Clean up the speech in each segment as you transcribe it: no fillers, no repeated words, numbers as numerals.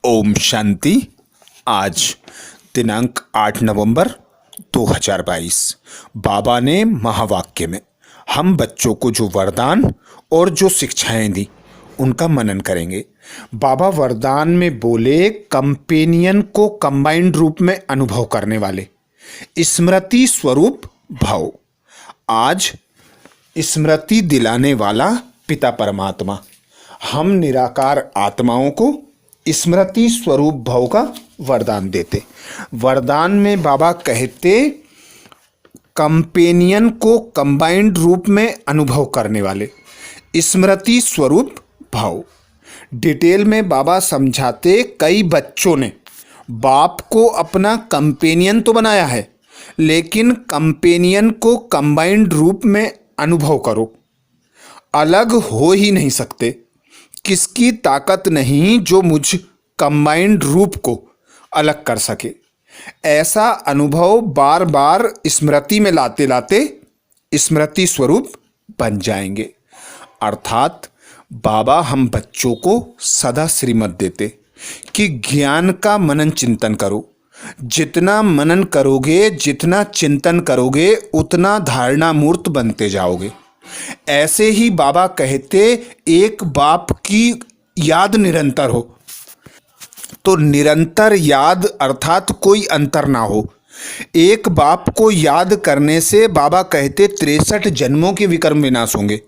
ओम शांति। आज दिनांक 8 नवंबर 2022 बाबा ने महावाक्य में हम बच्चों को जो वरदान और जो शिक्षाएं दी उनका मनन करेंगे। बाबा वरदान में बोले कंपेनियन को कंबाइंड रूप में अनुभव करने वाले, स्मृति स्वरूप भाव। आज स्मृति दिलाने वाला पिता परमात्मा हम निराकार आत्माओं को स्मृति स्वरूप भाव का वरदान देते। वरदान में बाबा कहते कंपेनियन को कंबाइंड रूप में अनुभव करने वाले, स्मृति स्वरूप भाव। डिटेल में बाबा समझाते कई बच्चों ने बाप को अपना कंपेनियन तो बनाया है, लेकिन कंपेनियन को कंबाइंड रूप में अनुभव करो, अलग हो ही नहीं सकते। किसकी ताकत नहीं जो मुझ कंबाइंड रूप को अलग कर सके। ऐसा अनुभव बार बार स्मृति में लाते लाते स्मृति स्वरूप बन जाएंगे। अर्थात बाबा हम बच्चों को सदा श्रीमत देते कि ज्ञान का मनन चिंतन करो। जितना मनन करोगे, जितना चिंतन करोगे, उतना धारणा मूर्त बनते जाओगे। ऐसे ही बाबा कहते एक बाप की याद निरंतर हो, तो निरंतर याद अर्थात कोई अंतर ना हो। एक बाप को याद करने से बाबा कहते 63 जन्मों के विकर्म विनाश होंगे,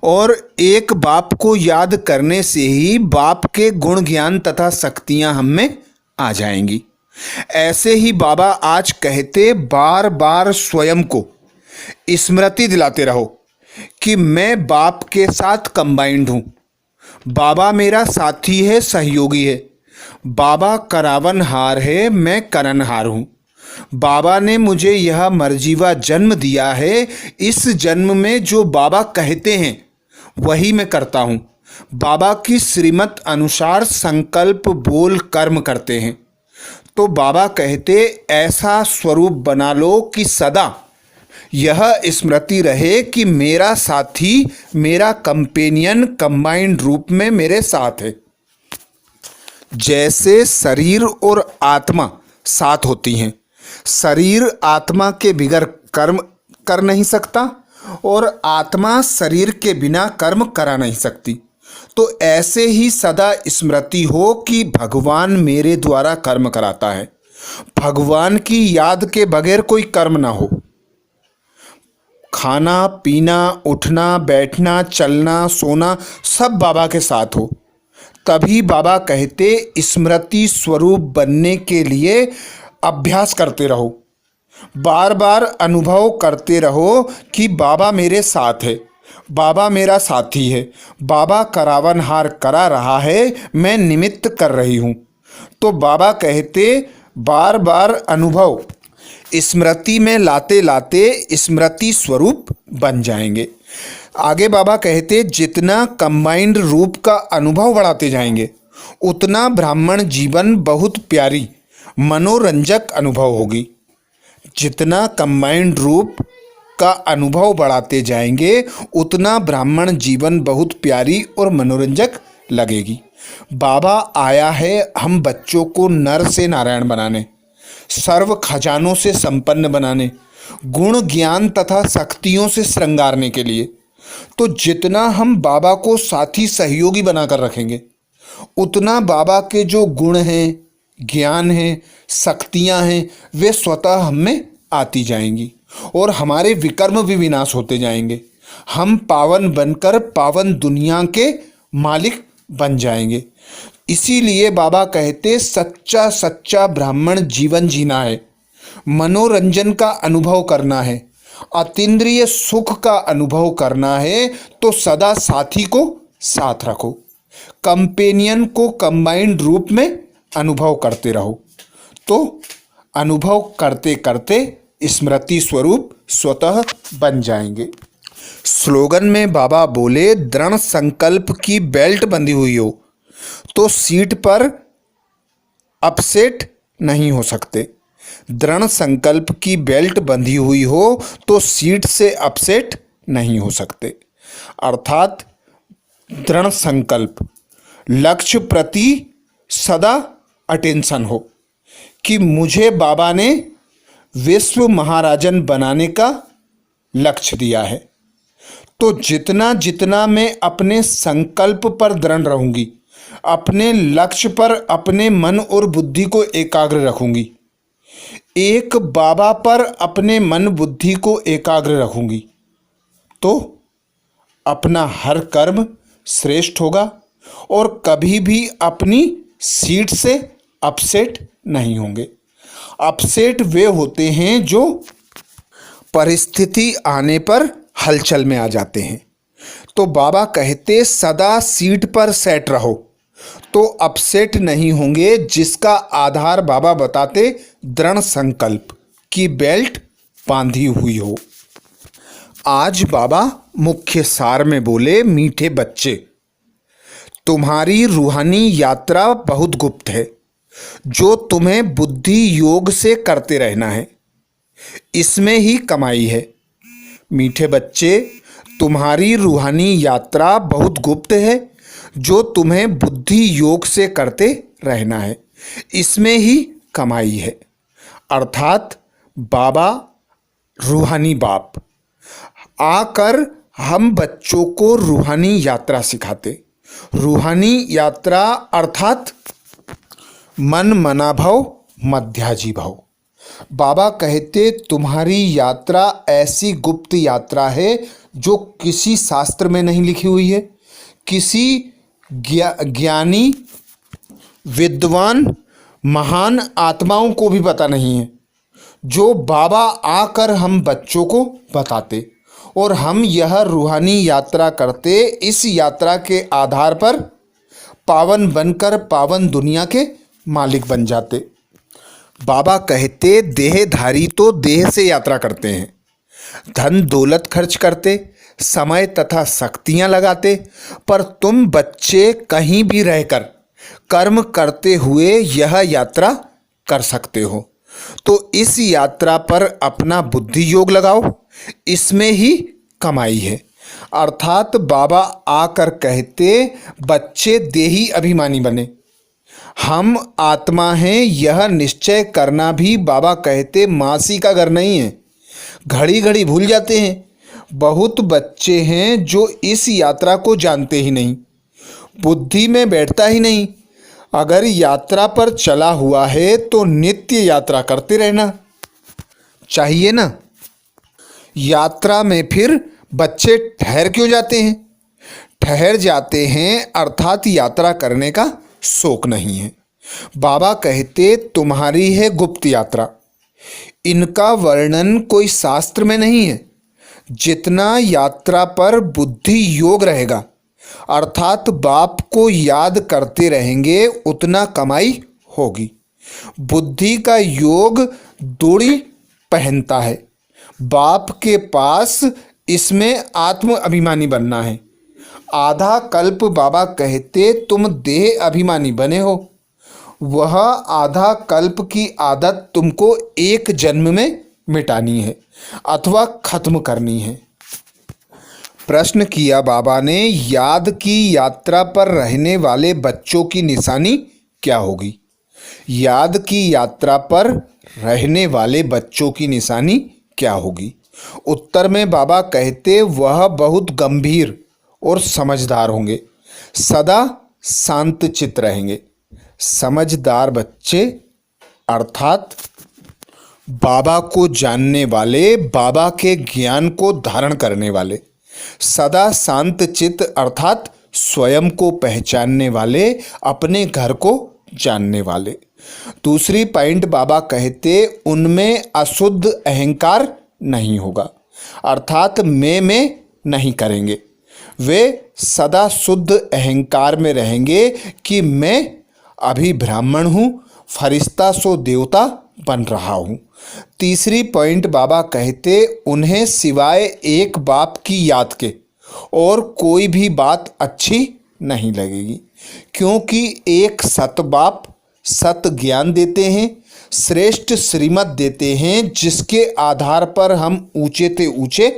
और एक बाप को याद करने से ही बाप के गुण ज्ञान तथा शक्तियां हम में आ जाएंगी। ऐसे ही बाबा आज कहते बार बार स्वयं को स्मृति दिलाते रहो कि मैं बाप के साथ कंबाइंड हूँ। बाबा मेरा साथी है, सहयोगी है। बाबा करावनहार है, मैं करनहार हूँ। बाबा ने मुझे यह मर्जीवा जन्म दिया है। इस जन्म में जो बाबा कहते हैं वही मैं करता हूँ। बाबा की श्रीमत अनुसार संकल्प बोल कर्म करते हैं। तो बाबा कहते ऐसा स्वरूप बना लो कि सदा यह स्मृति रहे कि मेरा साथी, मेरा कंपेनियन कंबाइंड रूप में मेरे साथ है। जैसे शरीर और आत्मा साथ होती हैं, शरीर आत्मा के बिगर कर्म कर नहीं सकता और आत्मा शरीर के बिना कर्म करा नहीं सकती। तो ऐसे ही सदा स्मृति हो कि भगवान मेरे द्वारा कर्म कराता है। भगवान की याद के बगैर कोई कर्म ना हो। खाना पीना, उठना बैठना, चलना सोना सब बाबा के साथ हो। तभी बाबा कहते स्मृति स्वरूप बनने के लिए अभ्यास करते रहो, बार बार अनुभव करते रहो कि बाबा मेरे साथ है, बाबा मेरा साथी है, बाबा करावनहार करा रहा है, मैं निमित्त कर रही हूँ। तो बाबा कहते बार बार अनुभव स्मृति में लाते लाते स्मृति स्वरूप बन जाएंगे। आगे बाबा कहते जितना कंबाइंड रूप का अनुभव बढ़ाते जाएंगे उतना ब्राह्मण जीवन बहुत प्यारी मनोरंजक अनुभव होगी। जितना कंबाइंड रूप का अनुभव बढ़ाते जाएंगे उतना ब्राह्मण जीवन बहुत प्यारी और मनोरंजक लगेगी। बाबा आया है हम बच्चों को नर से नारायण बनाने, सर्व खजानों से संपन्न बनाने, गुण ज्ञान तथा शक्तियों से श्रृंगारने के लिए। तो जितना हम बाबा को साथी सहयोगी बनाकर रखेंगे उतना बाबा के जो गुण हैं, ज्ञान हैं, शक्तियां हैं, वे स्वतः हम में आती जाएंगी और हमारे विकर्म भी विनाश होते जाएंगे। हम पावन बनकर पावन दुनिया के मालिक बन जाएंगे। इसीलिए बाबा कहते सच्चा सच्चा ब्राह्मण जीवन जीना है, मनोरंजन का अनुभव करना है, अतीन्द्रिय सुख का अनुभव करना है। तो सदा साथी को साथ रखो, कंपेनियन को कंबाइंड रूप में अनुभव करते रहो। तो अनुभव करते करते स्मृति स्वरूप स्वतः बन जाएंगे। स्लोगन में बाबा बोले दृढ़ संकल्प की बेल्ट बंधी हुई हो तो सीट पर अपसेट नहीं हो सकते। दृढ़ संकल्प की बेल्ट बंधी हुई हो तो सीट से अपसेट नहीं हो सकते। अर्थात दृढ़ संकल्प, लक्ष्य प्रति सदा अटेंशन हो कि मुझे बाबा ने विश्व महाराजन बनाने का लक्ष्य दिया है। तो जितना जितना मैं अपने संकल्प पर दृढ़ रहूंगी, अपने लक्ष्य पर अपने मन और बुद्धि को एकाग्र रखूंगी, एक बाबा पर अपने मन बुद्धि को एकाग्र रखूंगी, तो अपना हर कर्म श्रेष्ठ होगा और कभी भी अपनी सीट से अपसेट नहीं होंगे। अपसेट वे होते हैं जो परिस्थिति आने पर हलचल में आ जाते हैं। तो बाबा कहते सदा सीट पर सेट रहो, तो अपसेट नहीं होंगे, जिसका आधार बाबा बताते दृढ़ संकल्प की बेल्ट बांधी हुई हो। आज बाबा मुख्य सार में बोले, मीठे बच्चे, तुम्हारी रूहानी यात्रा बहुत गुप्त है, जो तुम्हें बुद्धि योग से करते रहना है, इसमें ही कमाई है। मीठे बच्चे, तुम्हारी रूहानी यात्रा बहुत गुप्त है, जो तुम्हें बुद्धि योग से करते रहना है, इसमें ही कमाई है। अर्थात बाबा रूहानी बाप आकर हम बच्चों को रूहानी यात्रा सिखाते। रूहानी यात्रा अर्थात मन मना भव मध्याजी भव। बाबा कहते तुम्हारी यात्रा ऐसी गुप्त यात्रा है जो किसी शास्त्र में नहीं लिखी हुई है, किसी ज्ञानी विद्वान महान आत्माओं को भी पता नहीं है, जो बाबा आकर हम बच्चों को बताते और हम यह रूहानी यात्रा करते। इस यात्रा के आधार पर पावन बनकर पावन दुनिया के मालिक बन जाते। बाबा कहते देहधारी तो देह से यात्रा करते हैं, धन दौलत खर्च करते, समय तथा शक्तियां लगाते, पर तुम बच्चे कहीं भी रहकर कर्म करते हुए यह यात्रा कर सकते हो। तो इस यात्रा पर अपना बुद्धि योग लगाओ, इसमें ही कमाई है। अर्थात बाबा आकर कहते बच्चे देही अभिमानी बने, हम आत्मा हैं, यह निश्चय करना भी बाबा कहते मासी का घर नहीं है। घड़ी घड़ी भूल जाते हैं। बहुत बच्चे हैं जो इस यात्रा को जानते ही नहीं, बुद्धि में बैठता ही नहीं। अगर यात्रा पर चला हुआ है तो नित्य यात्रा करते रहना चाहिए ना। यात्रा में फिर बच्चे ठहर क्यों जाते हैं? ठहर जाते हैं अर्थात यात्रा करने का शौक नहीं है। बाबा कहते तुम्हारी है गुप्त यात्रा, इनका वर्णन कोई शास्त्र में नहीं है। जितना यात्रा पर बुद्धि योग रहेगा अर्थात बाप को याद करते रहेंगे, उतना कमाई होगी। बुद्धि का योग दूरी पहनता है। बाप के पास इसमें आत्म अभिमानी बनना है। आधा कल्प बाबा कहते तुम देह अभिमानी बने हो, वह आधा कल्प की आदत तुमको एक जन्म में मिटानी है अथवा खत्म करनी है। प्रश्न किया बाबा ने, याद की यात्रा पर रहने वाले बच्चों की निशानी क्या होगी? याद की यात्रा पर रहने वाले बच्चों की निशानी क्या होगी? उत्तर में बाबा कहते वह बहुत गंभीर और समझदार होंगे, सदा शांत चित्त रहेंगे। समझदार बच्चे अर्थात बाबा को जानने वाले, बाबा के ज्ञान को धारण करने वाले, सदा शांत चित्त अर्थात स्वयं को पहचानने वाले, अपने घर को जानने वाले। दूसरी पॉइंट बाबा कहते उनमें अशुद्ध अहंकार नहीं होगा अर्थात मैं नहीं करेंगे। वे सदा शुद्ध अहंकार में रहेंगे कि मैं अभी ब्राह्मण हूँ, फरिश्ता सो देवता बन रहा हूँ। तीसरी पॉइंट बाबा कहते उन्हें सिवाय एक बाप की याद के और कोई भी बात अच्छी नहीं लगेगी, क्योंकि एक सत बाप सत ज्ञान देते हैं, श्रेष्ठ श्रीमत देते हैं, जिसके आधार पर हम ऊंचे ते ऊंचे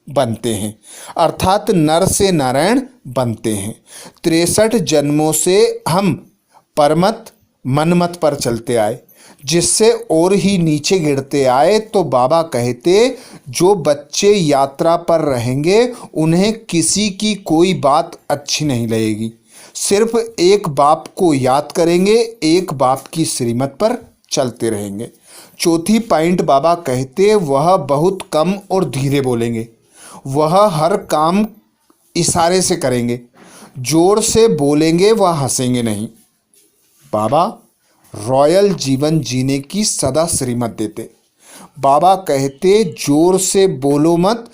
बनते हैं अर्थात नर से नारायण बनते हैं। 63 जन्मों से हम परमत मनमत पर चलते आए, जिससे और ही नीचे गिरते आए। तो बाबा कहते जो बच्चे यात्रा पर रहेंगे उन्हें किसी की कोई बात अच्छी नहीं लगेगी, सिर्फ एक बाप को याद करेंगे, एक बाप की श्रीमत पर चलते रहेंगे। चौथी पॉइंट बाबा कहते वह बहुत कम और धीरे बोलेंगे, वह हर काम इशारे से करेंगे, जोर से बोलेंगे वह हंसेंगे नहीं। बाबा रॉयल जीवन जीने की सदा श्रीमत देते। बाबा कहते जोर से बोलो मत,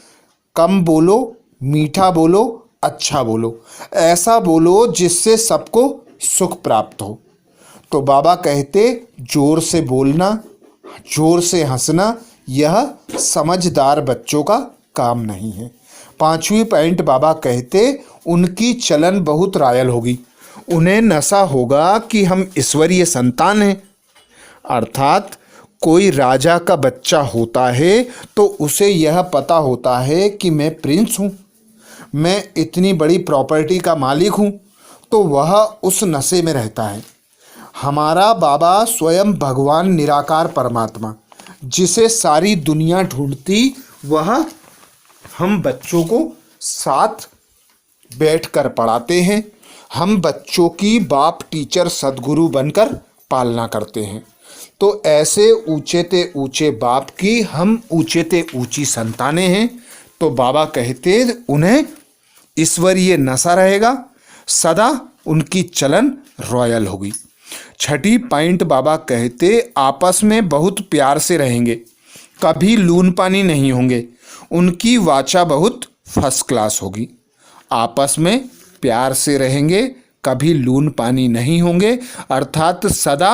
कम बोलो, मीठा बोलो, अच्छा बोलो, ऐसा बोलो जिससे सबको सुख प्राप्त हो। तो बाबा कहते जोर से बोलना, जोर से हंसना यह समझदार बच्चों का काम नहीं है। पांचवी पॉइंट बाबा कहते उनकी चलन बहुत रॉयल होगी, उन्हें नशा होगा कि हम ईश्वरीय संतान हैं। अर्थात कोई राजा का बच्चा होता है तो उसे यह पता होता है कि मैं प्रिंस हूँ, मैं इतनी बड़ी प्रॉपर्टी का मालिक हूँ, तो वह उस नशे में रहता है। हमारा बाबा स्वयं भगवान निराकार परमात्मा, जिसे सारी दुनिया ढूंढती, वह हम बच्चों को साथ बैठकर पढ़ाते हैं। हम बच्चों की बाप टीचर सदगुरु बनकर पालना करते हैं। तो ऐसे ऊंचे ते ऊंचे बाप की हम ऊंचे ते ऊंची संतानें हैं। तो बाबा कहते उन्हें ईश्वरीय नशा रहेगा, सदा उनकी चलन रॉयल होगी। छठी पॉइंट बाबा कहते आपस में बहुत प्यार से रहेंगे, कभी लून पानी नहीं होंगे, उनकी वाचा बहुत फर्स्ट क्लास होगी। आपस में प्यार से रहेंगे, कभी लून पानी नहीं होंगे, अर्थात सदा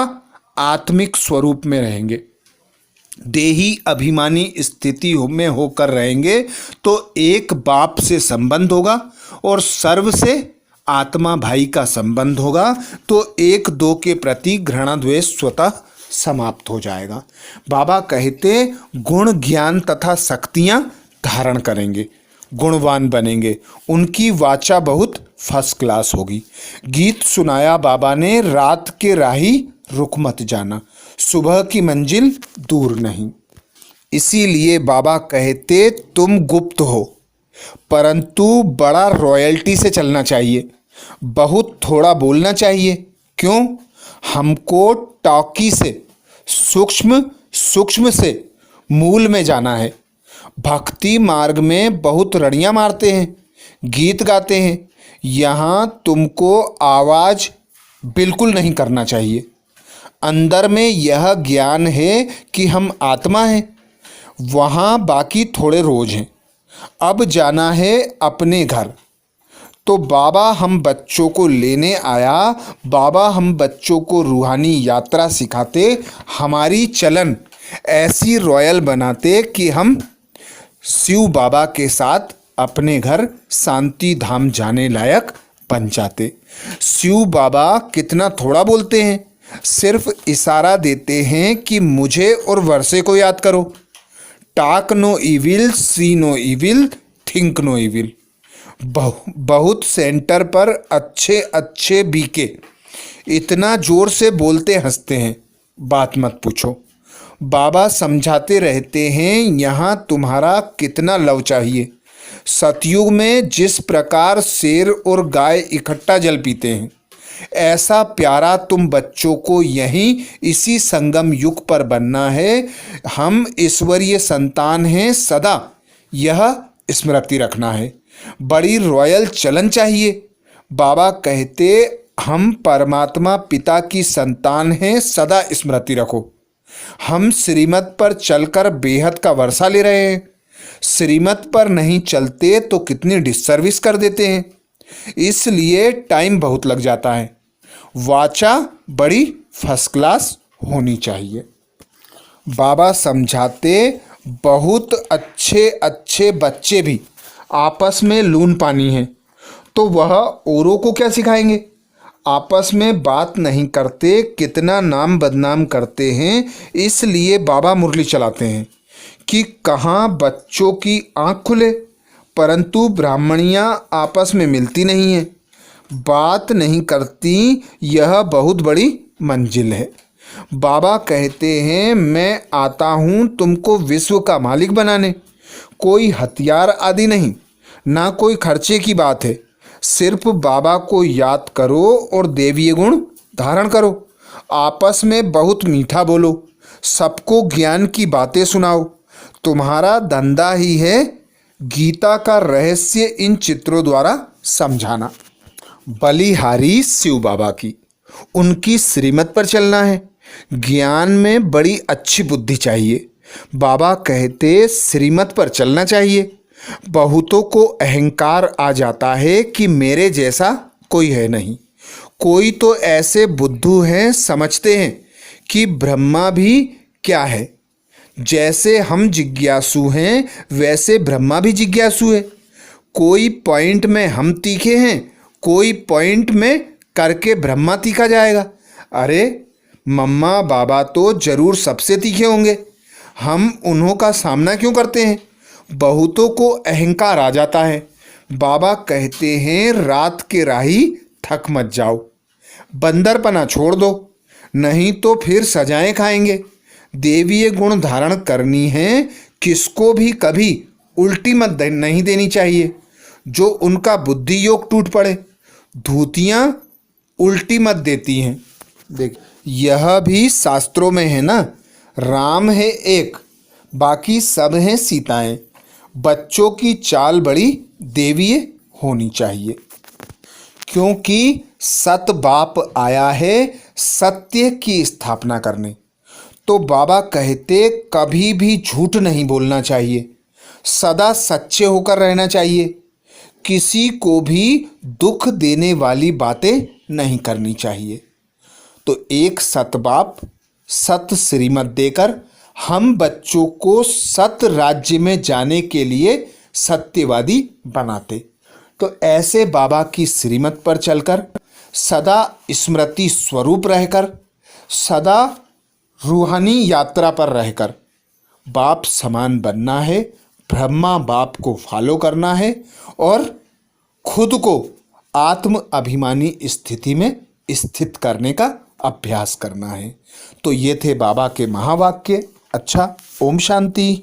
आत्मिक स्वरूप में रहेंगे। देही अभिमानी स्थिति में होकर रहेंगे तो एक बाप से संबंध होगा और सर्व से आत्मा भाई का संबंध होगा, तो एक दो के प्रति घृणा द्वेष स्वतः समाप्त हो जाएगा। बाबा कहते गुण ज्ञान तथा शक्तियाँ धारण करेंगे, गुणवान बनेंगे, उनकी वाचा बहुत फर्स्ट क्लास होगी। गीत सुनाया बाबा ने, रात के राही रुक मत जाना, सुबह की मंजिल दूर नहीं। इसीलिए बाबा कहते तुम गुप्त हो, परंतु बड़ा रॉयल्टी से चलना चाहिए, बहुत थोड़ा बोलना चाहिए। क्यों? हमको टॉकी से सूक्ष्म सूक्ष्म से मूल में जाना है। भक्ति मार्ग में बहुत रड़ियाँ मारते हैं, गीत गाते हैं, यहाँ तुमको आवाज़ बिल्कुल नहीं करना चाहिए। अंदर में यह ज्ञान है कि हम आत्मा हैं, वहाँ बाकी थोड़े रोज हैं। अब जाना है अपने घर। तो बाबा हम बच्चों को लेने आया, बाबा हम बच्चों को रूहानी यात्रा सिखाते, हमारी चलन ऐसी रॉयल बनाते कि हम शिव बाबा के साथ अपने घर शांति धाम जाने लायक बन जाते। शिव बाबा कितना थोड़ा बोलते हैं, सिर्फ इशारा देते हैं कि मुझे और वर्षे को याद करो। Talk no evil, see no evil, think no evil. बहुत सेंटर पर अच्छे अच्छे बीके इतना जोर से बोलते हंसते हैं, बात मत पूछो। बाबा समझाते रहते हैं यहाँ तुम्हारा कितना लव चाहिए। सतयुग में जिस प्रकार शेर और गाय इकट्ठा जल पीते हैं, ऐसा प्यारा तुम बच्चों को यहीं इसी संगम युग पर बनना है। हम ईश्वरीय संतान हैं, सदा यह स्मृति रखना है। बड़ी रॉयल चलन चाहिए। बाबा कहते हम परमात्मा पिता की संतान हैं, सदा स्मृति रखो। हम श्रीमत पर चलकर बेहद का वर्षा ले रहे हैं, श्रीमत पर नहीं चलते तो कितनी डिससर्विस कर देते हैं, इसलिए टाइम बहुत लग जाता है। वाचा बड़ी फर्स्ट क्लास होनी चाहिए। बाबा समझाते बहुत अच्छे अच्छे बच्चे भी आपस में लून पानी हैं, तो वह औरों को क्या सिखाएंगे। आपस में बात नहीं करते, कितना नाम बदनाम करते हैं। इसलिए बाबा मुरली चलाते हैं कि कहाँ बच्चों की आँख खुले, परंतु ब्राह्मणियाँ आपस में मिलती नहीं हैं। बात नहीं करती, यह बहुत बड़ी मंजिल है। बाबा कहते हैं, मैं आता हूँ तुमको विश्व का मालिक बनाने। कोई हथियार आदि नहीं, ना कोई खर्चे की बात है। सिर्फ बाबा को याद करो और देवीय गुण धारण करो। आपस में बहुत मीठा बोलो, सबको ज्ञान की बातें सुनाओ। तुम्हारा धंधा ही है गीता का रहस्य इन चित्रों द्वारा समझाना। बलिहारी शिव बाबा की, उनकी श्रीमत पर चलना है। ज्ञान में बड़ी अच्छी बुद्धि चाहिए। बाबा कहते श्रीमत पर चलना चाहिए। बहुतों को अहंकार आ जाता है कि मेरे जैसा कोई है नहीं। कोई तो ऐसे बुद्धू हैं, समझते हैं कि ब्रह्मा भी क्या है। जैसे हम जिज्ञासु हैं वैसे ब्रह्मा भी जिज्ञासु है। कोई पॉइंट में हम तीखे हैं, कोई पॉइंट में करके ब्रह्मा तीखा जाएगा। अरे मम्मा बाबा तो जरूर सबसे तीखे होंगे, हम उन्हों का सामना क्यों करते हैं। बहुतों को अहंकार आ जाता है। बाबा कहते हैं, रात के राही थक मत जाओ, बंदरपना छोड़ दो, नहीं तो फिर सजाएं खाएंगे। देवीय गुण धारण करनी है, किसको भी कभी उल्टी मत नहीं देनी चाहिए जो उनका बुद्धि योग टूट पड़े। धूतियाँ उल्टी मत देती हैं। देख, यह भी शास्त्रों में है ना, राम है एक, बाकी सब हैं सीताएं। बच्चों की चाल बड़ी देवीय होनी चाहिए, क्योंकि सत बाप आया है सत्य की स्थापना करने। तो बाबा कहते कभी भी झूठ नहीं बोलना चाहिए, सदा सच्चे होकर रहना चाहिए। किसी को भी दुख देने वाली बातें नहीं करनी चाहिए। तो एक सत बाप सत श्रीमत देकर हम बच्चों को सत राज्य में जाने के लिए सत्यवादी बनाते। तो ऐसे बाबा की श्रीमत पर चलकर, सदा स्मृति स्वरूप रहकर, सदा रूहानी यात्रा पर रहकर बाप समान बनना है, ब्रह्मा बाप को फॉलो करना है और खुद को आत्म अभिमानी स्थिति में स्थित करने का अभ्यास करना है। तो ये थे बाबा के महावाक्य। अच्छा, ओम शांति।